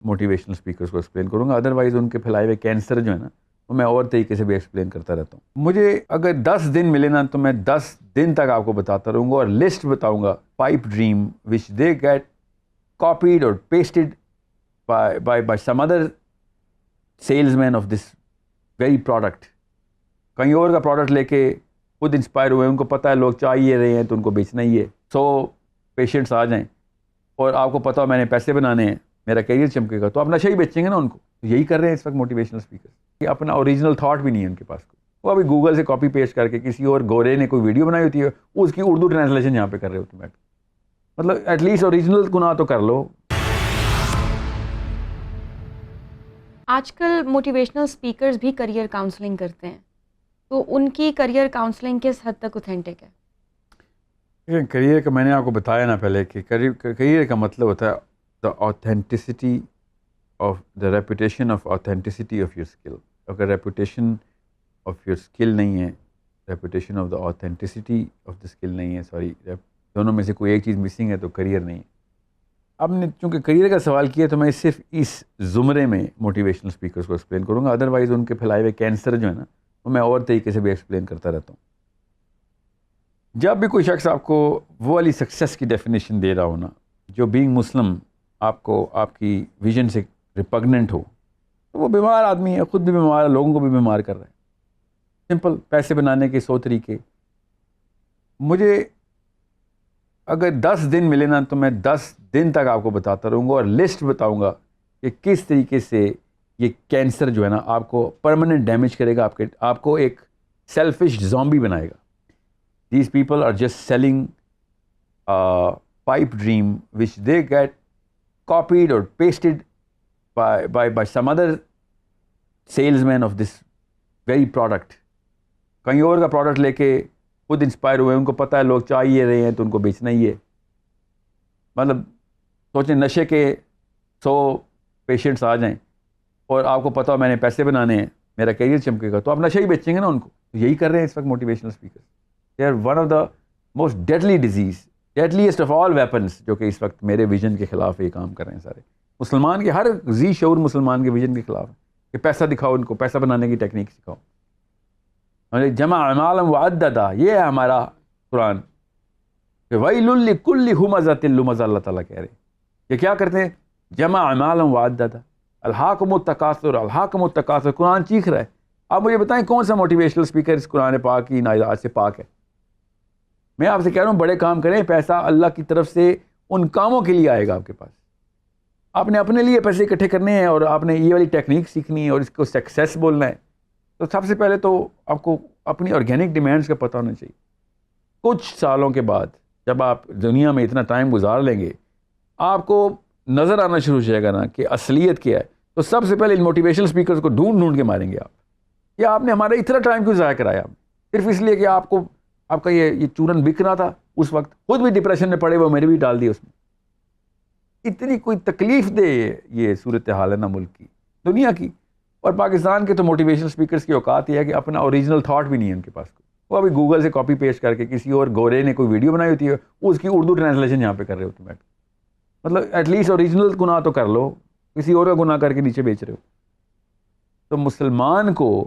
Motivational speakers کو explain کروں گا، otherwise ان کے پھیلائے ہوئے کینسر جو ہے نا وہ میں اور طریقے سے بھی ایکسپلین کرتا رہتا ہوں. مجھے اگر 10 دن ملے نا تو میں 10 دن تک آپ کو بتاتا رہوں گا اور لسٹ بتاؤں گا pipe dream which they get copied or pasted by some other salesman of this very product. کہیں اور کا پروڈکٹ لے کے خود انسپائر ہوئے، ان کو پتہ ہے لوگ چاہیے رہے ہیں تو ان کو بیچنا ہی ہے. 100 پیشنٹس آ جائیں اور آپ کو پتہ ہو میں نے پیسے بنانے ہیں، میرا کیریئر چمکے گا، تو آپ نشہ ہی بیچیں گے نا ان کو. یہی کر رہے ہیں اس وقت موٹیویشنل اسپیکر. یہ اپنا اوریجنل تھاٹ بھی نہیں ہے ان کے پاس. وہ ابھی گوگل سے کاپی پیسٹ کر کے کسی اور گورے نے کوئی ویڈیو بنائی ہوتی ہے اس کی اردو ٹرانسلیشن یہاں پہ کر رہے ہوتے ہیں. مطلب ایٹ لیسٹ اوریجنل گناہ تو کر لو. آج کل موٹیویشنل اسپیکرز بھی کریئر کاؤنسلنگ کرتے ہیں، تو ان کی کریئر کاؤنسلنگ کس حد تک اوتھینٹک ہے؟ کریئر کا میں نے آپ کو بتایا نا پہلے کہ کریئر کا مطلب ہوتا ہے the authenticity of the reputation of authenticity of your skill. اگر ریپوٹیشن آف یور اسکل نہیں ہے، reputation of the authenticity of the skill نہیں ہے، سوری دونوں میں سے کوئی ایک چیز مسنگ ہے تو کریئر نہیں ہے. اب نے چونکہ کریئر کا سوال کیا تو میں صرف اس زمرے میں موٹیویشنل اسپیکرس کو ایکسپلین کروں گا، ادروائز ان کے پھیلائے ہوئے کینسر جو ہے نا وہ میں اور طریقے سے بھی ایکسپلین کرتا رہتا ہوں. جب بھی کوئی شخص آپ کو وہ والی سکسیس کی ڈیفینیشن دے رہا ہو نا جو بینگ مسلم آپ کو آپ کی ویژن سے ریپگننٹ ہو، تو وہ بیمار آدمی ہے، خود بھی بیمار ہے، لوگوں کو بھی بیمار کر رہا ہے. سمپل پیسے بنانے کے 100 طریقے. مجھے اگر 10 دن ملے نا تو میں 10 دن تک آپ کو بتاتا رہوں گا اور لسٹ بتاؤں گا کہ کس طریقے سے یہ کینسر جو ہے نا آپ کو پرماننٹ ڈیمیج کرے گا، آپ کو ایک سیلفش زومبی بنائے گا. These people are just selling pipe dream which they get copied or pasted by some other salesman of this very product. کہیں اور کا پروڈکٹ لے کے خود انسپائر ہوئے، ان کو پتہ ہے لوگ چاہیے رہے ہیں تو ان کو بیچنا ہی ہے. مطلب سوچیں نشے کے 100 پیشنٹس آ جائیں اور آپ کو پتہ ہو میں نے پیسے بنانے ہیں، میرا کیریئر چمکے گا، تو آپ نشہ ہی بیچیں گے نا ان کو. یہی کر رہے ہیں اس وقت motivational speaker. They are one of the most deadly diseases, deadliest of all weapons, جو کہ اس وقت میرے ویژن کے خلاف یہ کام کر رہے ہیں سارے. مسلمان کے ہر ذی شعور مسلمان کے ویژن کے خلاف ہے کہ پیسہ دکھاؤ، ان کو پیسہ بنانے کی ٹیکنیک سکھاؤ. جمع مالا وعددا، یہ ہے ہمارا قرآن کہ ویل لکل ہمزۃ لمزہ. اللہ تعالیٰ کہہ رہے ہیں یہ کیا کرتے ہیں؟ جمع مالا وعددا، الہاکم التکاثر، الہاکم التکاثر. قرآن چیخ رہا ہے. آپ مجھے بتائیں کون سا موٹیویشنل اسپیکر اس قرآن پاک کی آیات سے پاک ہے؟ میں آپ سے کہہ رہا ہوں بڑے کام کریں، پیسہ اللہ کی طرف سے ان کاموں کے لیے آئے گا آپ کے پاس. آپ نے اپنے لیے پیسے اکٹھے کرنے ہیں اور آپ نے یہ والی ٹیکنیک سیکھنی ہے اور اس کو سکسیس بولنا ہے، تو سب سے پہلے تو آپ کو اپنی آرگینک ڈیمانڈس کا پتہ ہونا چاہیے. کچھ سالوں کے بعد جب آپ دنیا میں اتنا ٹائم گزار لیں گے، آپ کو نظر آنا شروع ہو جائے گا نا کہ اصلیت کیا ہے. تو سب سے پہلے ان موٹیویشنل اسپیکرز کو ڈھونڈ کے ماریں گے آپ. یا آپ نے ہمارا اتنا ٹائم کیوں ضائع کرایا؟ صرف اس لیے کہ آپ کا یہ چورن بک رہا تھا اس وقت، خود بھی ڈپریشن میں پڑے، وہ میرے بھی ڈال دی اس میں. اتنی کوئی تکلیف دے یہ صورتحال ہے نا ملک کی، دنیا کی. اور پاکستان کے تو موٹیویشنل اسپیکرز کی اوقات یہ ہے کہ اپنا اوریجنل تھاٹ بھی نہیں ہے ان کے پاس. وہ ابھی گوگل سے کاپی پیسٹ کر کے کسی اور گورے نے کوئی ویڈیو بنائی ہوتی ہے اس کی اردو ٹرانسلیشن یہاں پہ کر رہے ہوتے ہیں. مطلب ایٹ لیسٹ اوریجنل گناہ تو کر لو، کسی اور کا گناہ کر کے نیچے بیچ رہے ہو. تو مسلمان کو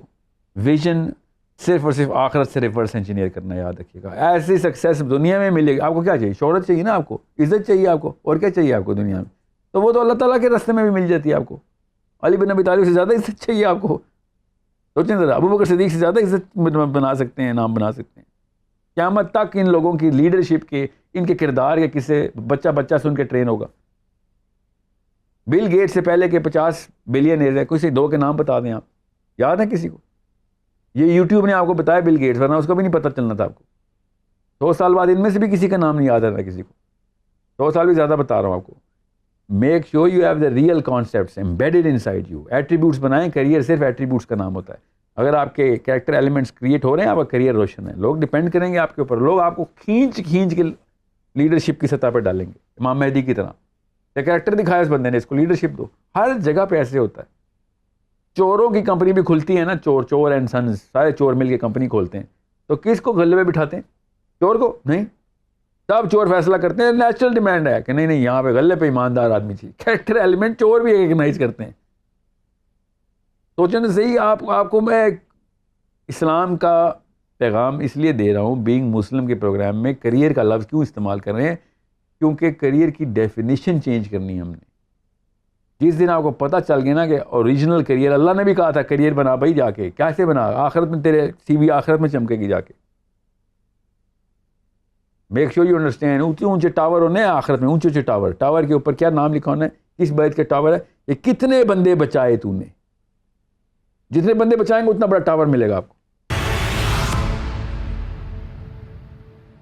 ویژن صرف اور صرف آخرت سے ریورس انجینئر کرنا یاد رکھیے گا. ایسی سکسیس دنیا میں ملے گی. آپ کو کیا چاہیے؟ شہرت چاہیے نا، آپ کو عزت چاہیے، آپ کو اور کیا چاہیے آپ کو دنیا میں؟ تو وہ تو اللہ تعالیٰ کے راستے میں بھی مل جاتی ہے آپ کو. علی بن ابی طالب سے زیادہ عزت چاہیے آپ کو؟ سوچیں ذرا، ابو بکر صدیق سے زیادہ عزت بنا سکتے ہیں، نام بنا سکتے ہیں. قیامت تک ان لوگوں کی لیڈرشپ کے، ان کے کردار کے کسے بچہ سن کے ٹرین ہوگا. بل گیٹ سے پہلے کے 50 بلینئر ہے، کسی 2 کے نام بتا دیں آپ، یاد ہے کسی کو؟ یہ یوٹیوب نے آپ کو بتایا بل گیٹس، ورنہ اس کو بھی نہیں پتہ چلنا تھا آپ کو. 100 سال بعد ان میں سے بھی کسی کا نام نہیں یاد رہا کسی کو. 100 سال بھی زیادہ بتا رہا ہوں آپ کو. Make sure you have the real concepts embedded in side you. Attributes بنائیں. کیریئر صرف ایٹریبیوٹس کا نام ہوتا ہے. اگر آپ کے کریکٹر ایلیمنٹس کریٹ ہو رہے ہیں، آپ کا کیریئر روشن ہے. لوگ ڈپینڈ کریں گے آپ کے اوپر، لوگ آپ کو کھینچ کے لیڈرشپ کی سطح پہ ڈالیں گے، امام مہدی کی طرح. کریکٹر دکھایا اس بندے نے، اس کو لیڈرشپ دو. ہر جگہ پہ ایسے ہوتا ہے. چوروں کی کمپنی بھی کھلتی ہے نا، چور اینڈ سنز، سارے چور مل کے کمپنی کھولتے ہیں. تو کس کو غلے پہ بٹھاتے ہیں؟ چور کو نہیں. تب چور فیصلہ کرتے ہیں. نیچرل ڈیمانڈ ہے کہ نہیں یہاں پہ غلے پہ ایماندار آدمی چاہیے. کریکٹر ایلیمنٹ چور بھی ریکگنائز کرتے ہیں. سوچیں صحیح. آپ کو میں اسلام کا پیغام اس لیے دے رہا ہوں بینگ مسلم کے پروگرام میں کریئر کا لفظ کیوں استعمال کر رہے ہیں, کیونکہ کریئر کی ڈیفینیشن چینج کرنی ہے ہم نے. جس دن آپ کو پتہ چل گیا نا کہ اوریجنل کریئر, اللہ نے بھی کہا تھا کریئر بنا بھائی, جا کے کیسے بنا, آخرت میں تیرے سی وی آخرت میں چمکے گی جا کے. Make sure you understand. اونچے اونچے ٹاور ہونے ہیں آخرت میں, اونچے اونچے ٹاور. ٹاور کے اوپر کیا نام لکھا ہونا ہے, کس بیت کا ٹاور ہے, یہ کتنے بندے بچائے تو نے. جتنے بندے بچائیں گے اتنا بڑا ٹاور ملے گا آپ کو.